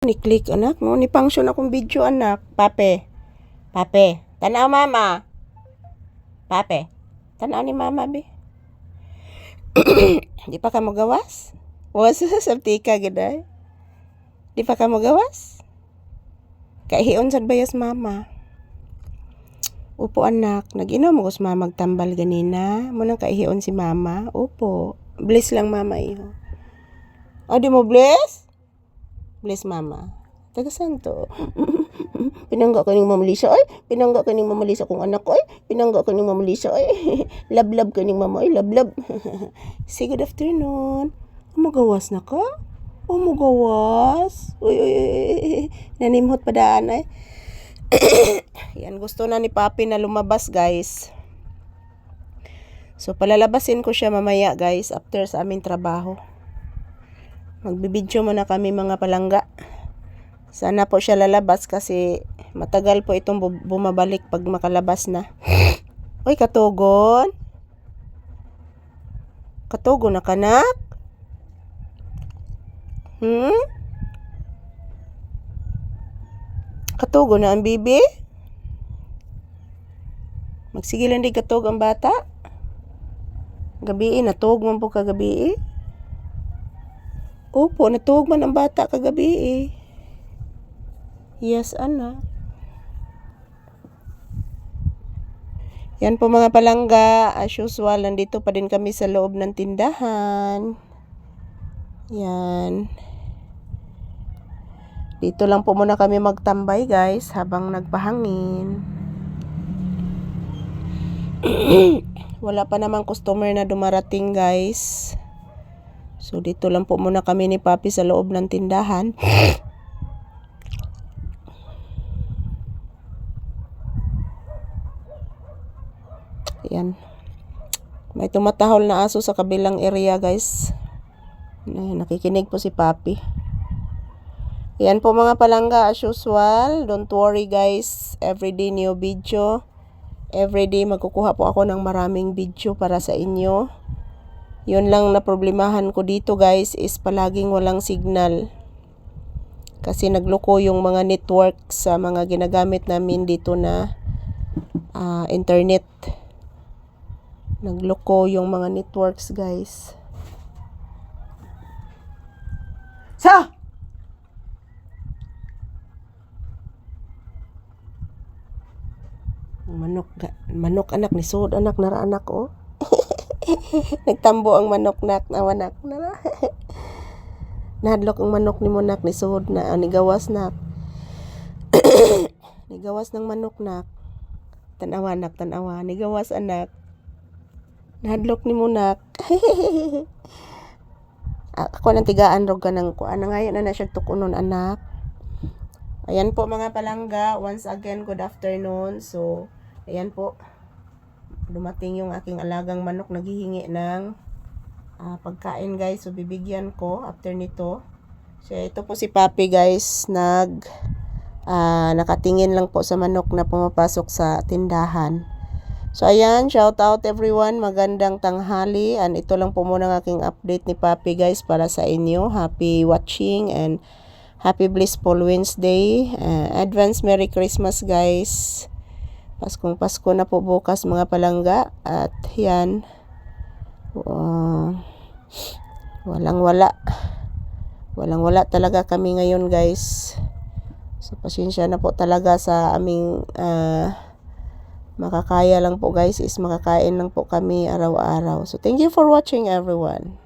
Ni-click anak, no? Ni-function akong video anak. Pape. Tanaw mama. Pape. Tanaw ni mama be. Di pa ka magawas? Was sabti ka giday. Di pa ka magawas? Kaihion sad bayas mama. Upo anak, nag-inom mo mama magtambal ganina. Munang kaihion si mama. Upo. Bless lang mama iho. O di mo bless? Bless mama. Taga santo. Pinangga ka ning mamalisa ay. Pinangga ka ning mamalisa kong anak ay. Pinangga ka ning mamalisa ay. Love ka ning mama ay. Love. Say good afternoon. Magawas na ka? O magawas? Uy. Nanimhot pa daan ay. Yan, gusto na ni Papi na lumabas guys. So palalabasin ko siya mamaya guys after sa aming trabaho. Magbibidyo muna kami mga palangga. Sana po siya lalabas kasi matagal po itong bumabalik pag makalabas na. Uy, katugon. Katugon na kanak? Katugon na ang bibi? Magsigilan di katug ang bata? Gabi natug man po kagabi. Opo, natug man ang bata kagabi. Yes, anak. Yan po mga palangga, as usual, nandito pa din kami sa loob ng tindahan. Yan. Dito lang po muna kami magtambay guys habang nagpahangin. Wala pa namang customer na dumarating guys. So dito lang po muna kami ni Papi sa loob ng tindahan. Yan. May tumatahol na aso sa kabilang area guys. Nakikinig po si Papi. Yan po mga palangga as usual. Don't worry guys. Everyday new video. Everyday magkukuha po ako ng maraming video para sa inyo. Yun lang na problemahan ko dito guys is palaging walang signal. Kasi nagloko yung mga network sa mga ginagamit namin dito na internet. Nagloko yung mga networks guys. Manok anak ni sud anak nara anak oh. Nagtambo ang manok nak nawanak na. Nahadlok ang manok ni monak ni sud na nigawas nak. Nigawas ng manok nak. Tanawa nigawas anak. Nahadlok ni monak. Ako nang tigaan rog kanang kuan ngayon na siya tukunon anak. Ayan po mga palangga, once again good afternoon. So ayan po, dumating yung aking alagang manok, naghihingi ng pagkain guys. So bibigyan ko after nito. So ito po si Papi guys, nakatingin lang po sa manok na pumapasok sa tindahan. So ayan, shout out everyone, magandang tanghali. And ito lang po muna ng aking update ni Papi guys para sa inyo. Happy watching and happy blissful Wednesday. Advance Merry Christmas guys. Paskong Pasko na po bukas mga palangga. At yan, walang wala talaga kami ngayon guys. So pasensya na po talaga sa aming makakaya lang po guys is makakain lang po kami araw-araw. So thank you for watching everyone.